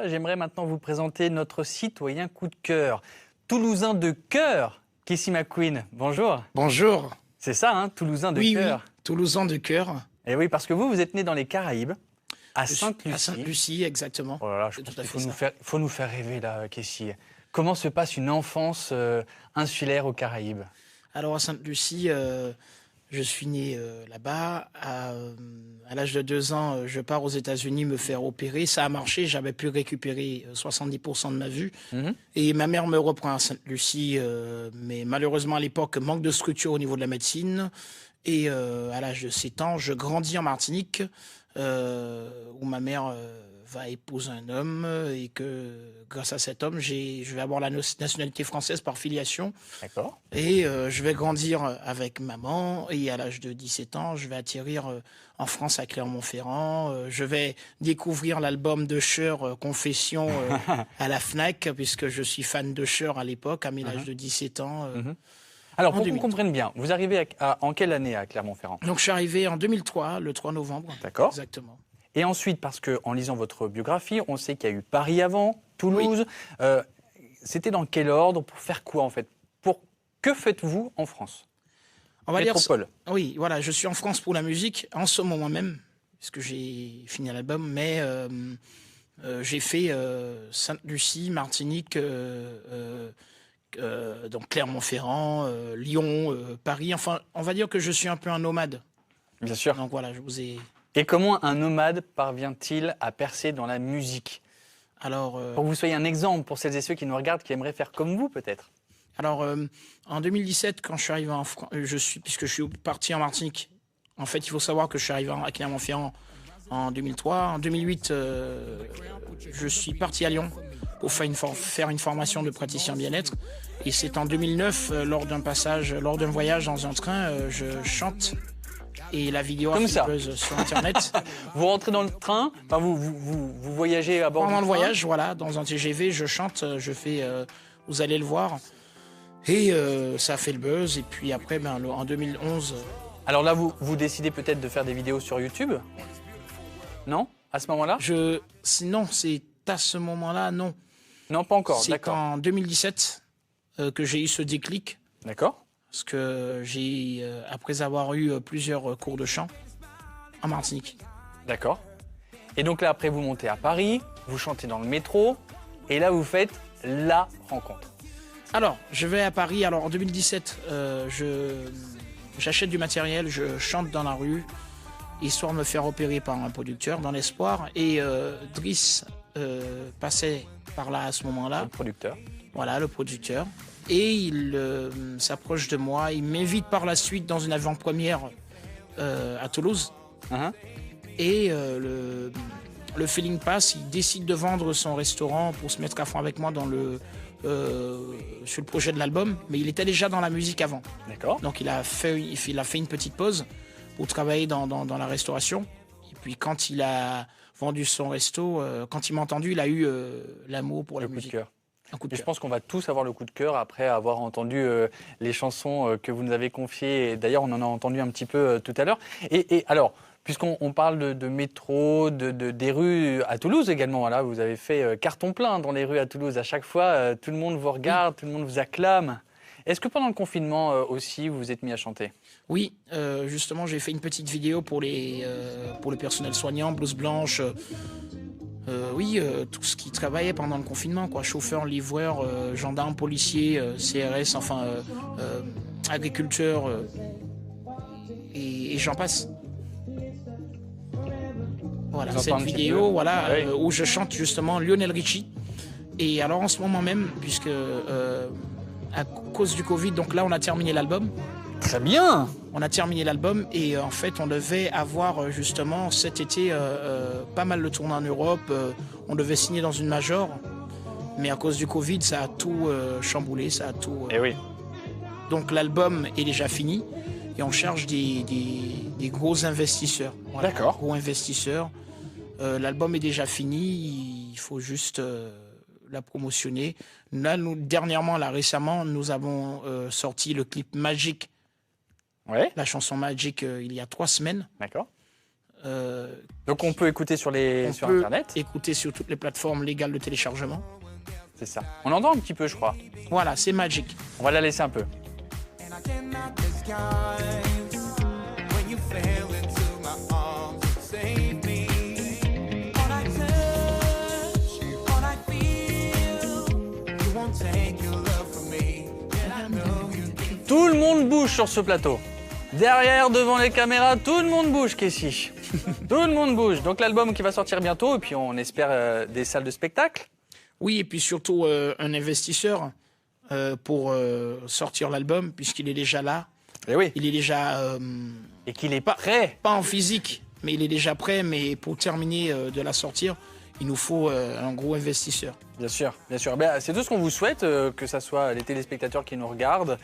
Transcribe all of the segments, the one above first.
ça, j'aimerais maintenant vous présenter notre citoyen coup de cœur. Toulousain de cœur, Casey McQueen. Bonjour. Bonjour. C'est ça, hein, Toulousain de cœur. Oui, Toulousain de cœur. Et oui, parce que vous êtes né dans les Caraïbes, à Sainte-Lucie. À Sainte-Lucie, exactement. Oh là là, je pense qu'il faut nous faire rêver là, Casey. Comment se passe une enfance insulaire aux Caraïbes? Alors à Sainte-Lucie, je suis né là-bas. À l'âge de 2 ans, je pars aux États-Unis me faire opérer. Ça a marché, j'avais pu récupérer 70% de ma vue. Et ma mère me reprend à Sainte-Lucie, mais malheureusement à l'époque, manque de structure au niveau de la médecine. Et à l'âge de 7 ans, je grandis en Martinique, où ma mère va épouser un homme et que grâce à cet homme, je vais avoir la nationalité française par filiation. D'accord. Et je vais grandir avec maman et à l'âge de 17 ans, je vais atterrir en France à Clermont-Ferrand. Je vais découvrir l'album de Cher, Confession, à la FNAC, puisque je suis fan de Cher à l'époque, à l'âge de 17 ans. Alors, pour qu'on comprenne bien, vous arrivez en quelle année à Clermont-Ferrand? Donc, je suis arrivé en 2003, le 3 novembre. D'accord. Exactement. Et ensuite, parce qu'en lisant votre biographie, on sait qu'il y a eu Paris avant, Toulouse. Oui. C'était dans quel ordre? Pour faire quoi, en fait? Que faites-vous en France? On va Métropole. Oui, voilà, je suis en France pour la musique, en ce moment même, puisque j'ai fini l'album, mais j'ai fait Sainte-Lucie, Martinique, donc Clermont-Ferrand, Lyon, Paris. Enfin, on va dire que je suis un peu un nomade. Bien sûr. Donc voilà, je vous ai... Et comment un nomade parvient-il à percer dans la musique? Alors, pour que vous soyez un exemple pour celles et ceux qui nous regardent, qui aimeraient faire comme vous, peut-être. Alors, en 2017, quand je suis arrivé en France, puisque je suis parti en Martinique, en fait, il faut savoir que je suis arrivé à Clermont-Ferrand en 2003. En 2008, je suis parti à Lyon pour faire une formation de praticien bien-être. Et c'est en 2009, lors d'un voyage dans un train, je chante. Et la vidéo a fait buzz sur Internet. Vous rentrez dans le train, enfin vous voyagez à bord du train. Pendant le voyage, voilà, dans un TGV, je chante, je fais, vous allez le voir. Et ça a fait le buzz. Et puis après, en 2011... Alors là, vous décidez peut-être de faire des vidéos sur YouTube? Non? À ce moment-là? Non, c'est à ce moment-là, non. Non, pas encore, d'accord. C'est en 2017 que j'ai eu ce déclic. D'accord. Parce que après avoir eu plusieurs cours de chant en Martinique. D'accord. Et donc là, après, vous montez à Paris, vous chantez dans le métro, et là, vous faites la rencontre. Alors, je vais à Paris. Alors, en 2017, j'achète du matériel, je chante dans la rue, histoire de me faire opérer par un producteur, dans l'espoir. Et Driss passait par là à ce moment-là. Le producteur. Voilà, le producteur. Et il s'approche de moi, il m'invite par la suite dans une avant-première à Toulouse. Et le feeling passe, il décide de vendre son restaurant pour se mettre à fond avec moi sur le projet de l'album, mais il était déjà dans la musique avant. D'accord. Donc il a fait une petite pause pour travailler dans la restauration. Et puis quand il a vendu son resto, quand il m'a entendu, il a eu l'amour pour la musique. Coup de cœur. Et je pense qu'on va tous avoir le coup de cœur après avoir entendu les chansons que vous nous avez confiées. Et d'ailleurs, on en a entendu un petit peu tout à l'heure. Et alors, puisqu'on parle de métro, des rues à Toulouse également, voilà, vous avez fait carton plein dans les rues à Toulouse. À chaque fois, tout le monde vous regarde, tout le monde vous acclame. Est-ce que pendant le confinement aussi, vous vous êtes mis à chanter? Oui, justement, j'ai fait une petite vidéo pour le personnel soignant, blouse blanche. Oui, tout ce qui travaillait pendant le confinement, quoi. Chauffeur, livreur, gendarme, policier, CRS, enfin, agriculteur, et j'en passe. Voilà, cette vidéo, voilà, où je chante justement Lionel Richie. Et alors en ce moment même, puisque à cause du Covid, donc là on a terminé l'album. Très bien. On a terminé l'album et en fait on devait avoir justement cet été pas mal de tournées en Europe. On devait signer dans une major, mais à cause du Covid ça a tout chamboulé, ça a tout... Eh oui. Donc l'album est déjà fini et on cherche des gros investisseurs. Voilà, d'accord. Gros investisseurs. L'album est déjà fini, il faut juste la promotionner. Là, récemment, nous avons sorti le clip Magic. Ouais. La chanson Magic il y a 3 semaines. D'accord. Donc on peut écouter sur Internet. Écouter sur toutes les plateformes légales de téléchargement. C'est ça. On entend un petit peu, je crois. Voilà, c'est Magic. On va la laisser un peu. Tout le monde bouge sur ce plateau. Derrière, devant les caméras, tout le monde bouge, Kessie. Tout le monde bouge. Donc l'album qui va sortir bientôt, et puis on espère des salles de spectacle. Oui, et puis surtout un investisseur pour sortir l'album, puisqu'il est déjà là. Et oui. Il est déjà... et qu'il est prêt. Pas en physique, mais il est déjà prêt. Mais pour terminer de la sortir, il nous faut un gros investisseur. Bien sûr, bien sûr. Ben, c'est tout ce qu'on vous souhaite, que ce soit les téléspectateurs qui nous regardent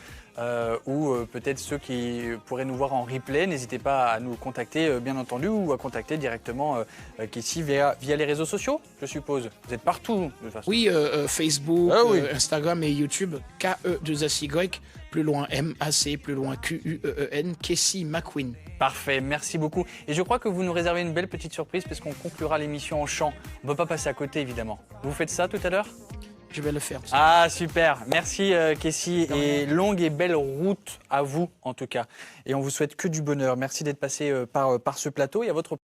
ou peut-être ceux qui pourraient nous voir en replay. N'hésitez pas à nous contacter, bien entendu, ou à contacter directement Kessie via les réseaux sociaux, je suppose. Vous êtes partout, de toute façon. Oui, Facebook, oui. Instagram et YouTube, KE2SY, plus loin MAC, plus loin QUEEN, Kessie McQueen. Parfait, merci beaucoup. Et je crois que vous nous réservez une belle petite surprise parce qu'on conclura l'émission en chant. On ne peut pas passer à côté, évidemment. Vous faites ça tout à l'heure ? Je vais le faire. Ah, super. Merci, Kessie. Et longue et belle route à vous, en tout cas. Et on vous souhaite que du bonheur. Merci d'être passé par ce plateau et à votre